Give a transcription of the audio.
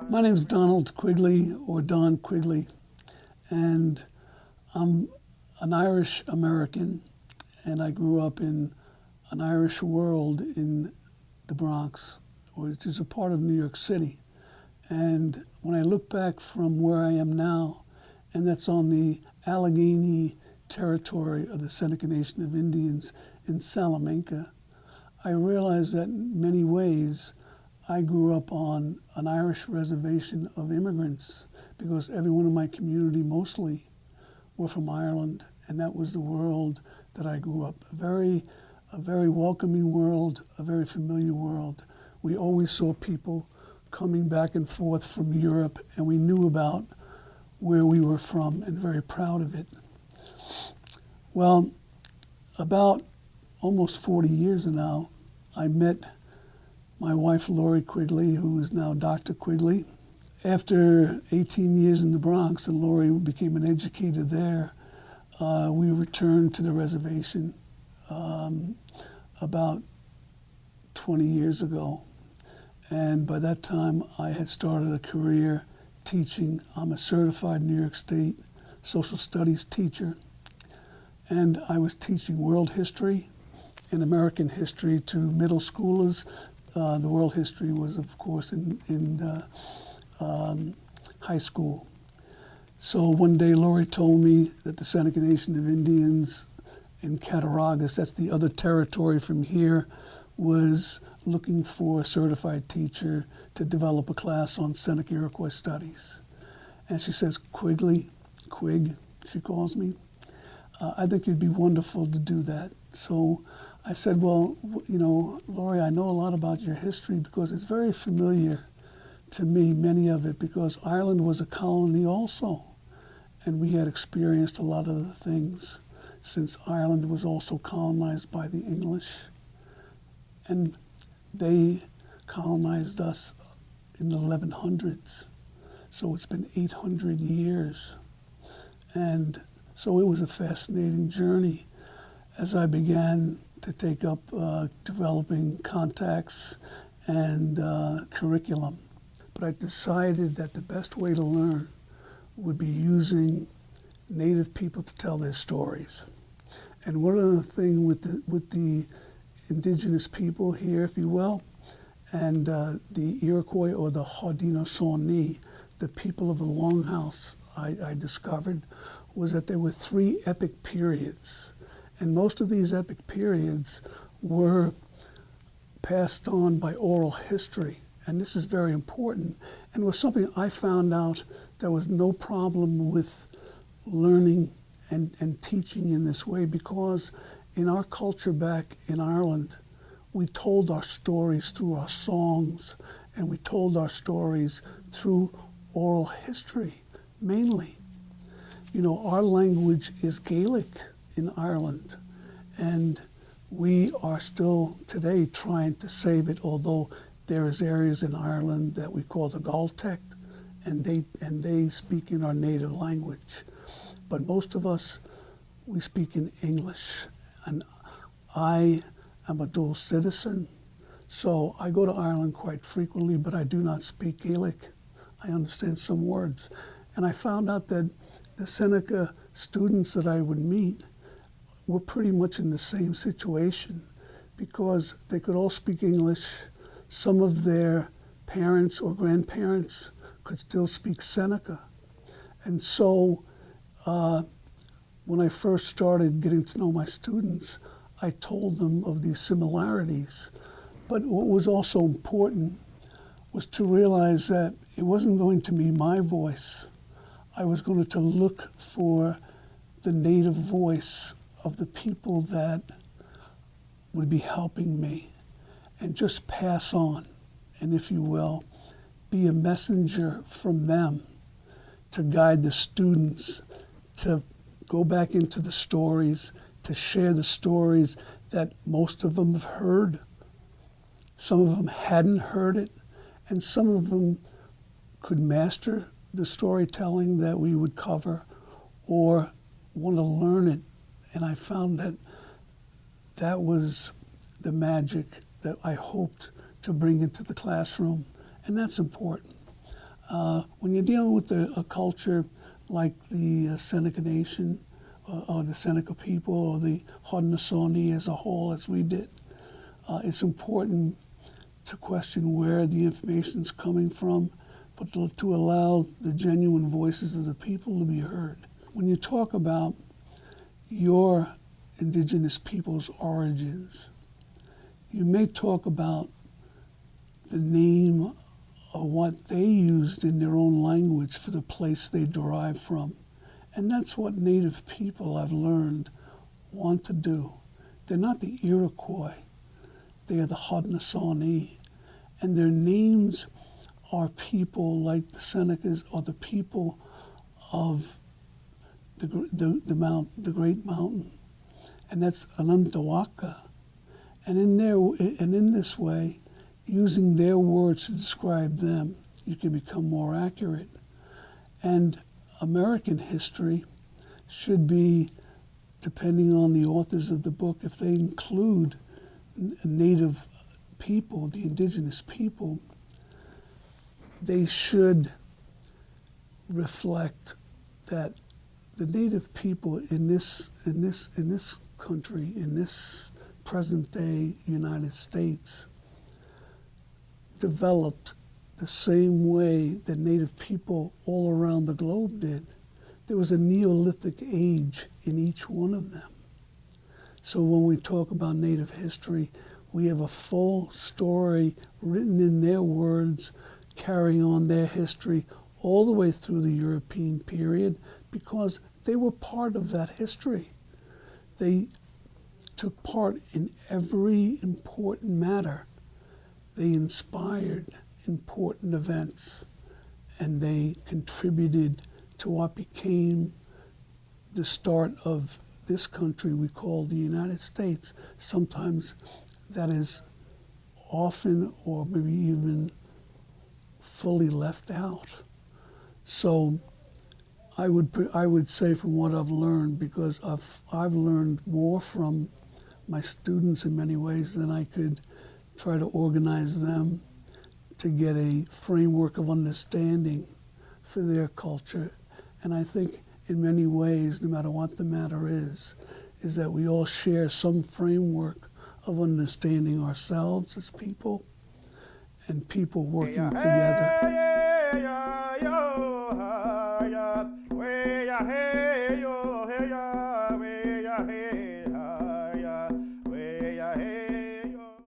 My name is Donald Quigley, or Don Quigley, and I'm an Irish American, and I grew up in an Irish world in the Bronx, which is a part of New York City. And when I look back from where I am now, and that's on the Allegheny territory of the Seneca Nation of Indians in Salamanca, I realize that in many ways I grew up on an Irish reservation of immigrants, because everyone in my community mostly were from Ireland, and that was the world that I grew up. A very welcoming world, a very familiar world. We always saw people coming back and forth from Europe, and we knew about where we were from and very proud of it. Well, about almost 40 years now, I met my wife, Lori Quigley, who is now Dr. Quigley. After 18 years in the Bronx, and Lori became an educator there, we returned to the reservation about 20 years ago. And by that time, I had started a career teaching. I'm a certified New York State social studies teacher. And I was teaching world history and American history to middle schoolers. The world history was, of course, in high school. So one day, Lori told me that the Seneca Nation of Indians in Cattaraugus, that's the other territory from here, was looking for a certified teacher to develop a class on Seneca Iroquois studies. And she says, Quigley, Quig, she calls me, I think it'd be wonderful to do that. So I said, well, you know, Lori, I know a lot about your history because it's very familiar to me, many of it, because Ireland was a colony also. And we had experienced a lot of the things since Ireland was also colonized by the English. And they colonized us in the 1100s. So it's been 800 years. And so it was a fascinating journey as I began to take up developing contacts and curriculum. But I decided that the best way to learn would be using Native people to tell their stories. And one of the things with the Indigenous people here, if you will, and the Iroquois or the Haudenosaunee, the people of the Longhouse, I discovered, was that there were 3 epic periods. And most of these epic periods were passed on by oral history. And this is very important, and was something I found out there was no problem with learning and teaching in this way, because in our culture back in Ireland, we told our stories through our songs, and we told our stories through oral history, mainly. You know, our language is Gaelic in Ireland, and we are still today trying to save it, although there is areas in Ireland that we call the Gaeltacht, and they speak in our native language. But most of us, we speak in English. And I am a dual citizen, so I go to Ireland quite frequently, but I do not speak Gaelic. I understand some words. And I found out that the Seneca students that I would meet were pretty much in the same situation, because they could all speak English. Some of their parents or grandparents could still speak Seneca. And so when I first started getting to know my students, I told them of these similarities. But what was also important was to realize that it wasn't going to be my voice. I was going to look for the native voice of the people that would be helping me, and just pass on, and if you will, be a messenger from them to guide the students to go back into the stories, to share the stories that most of them have heard. Some of them hadn't heard it, and some of them could master the storytelling that we would cover, or want to learn it. And I found that that was the magic that I hoped to bring into the classroom, and that's important. When you're dealing with a culture like the Seneca Nation, or the Seneca people, or the Haudenosaunee as a whole, as we did, it's important to question where the information's coming from, but to allow the genuine voices of the people to be heard. When you talk about your indigenous people's origins, you may talk about the name or what they used in their own language for the place they derive from. And that's what Native people, I've learned, want to do. They're not the Iroquois, they are the Haudenosaunee. And their names are people like the Senecas, or the people of the Great Mountain. And that's Anantawaka. And in this way, using their words to describe them, you can become more accurate. And American history should be, depending on the authors of the book, if they include Native people, the indigenous people, they should reflect that the Native people in this country, in this present-day United States, developed the same way that Native people all around the globe did. There was a Neolithic age in each one of them. So when we talk about Native history, we have a full story written in their words, carrying on their history all the way through the European period, because they were part of that history. They took part in every important matter. They inspired important events, and they contributed to what became the start of this country we call the United States. Sometimes that is often, or maybe even fully, left out. So I would say, from what I've learned, because I've learned more from my students in many ways than I could try to organize them to get a framework of understanding for their culture. And I think in many ways, no matter what the matter is that we all share some framework of understanding ourselves as people and people working together.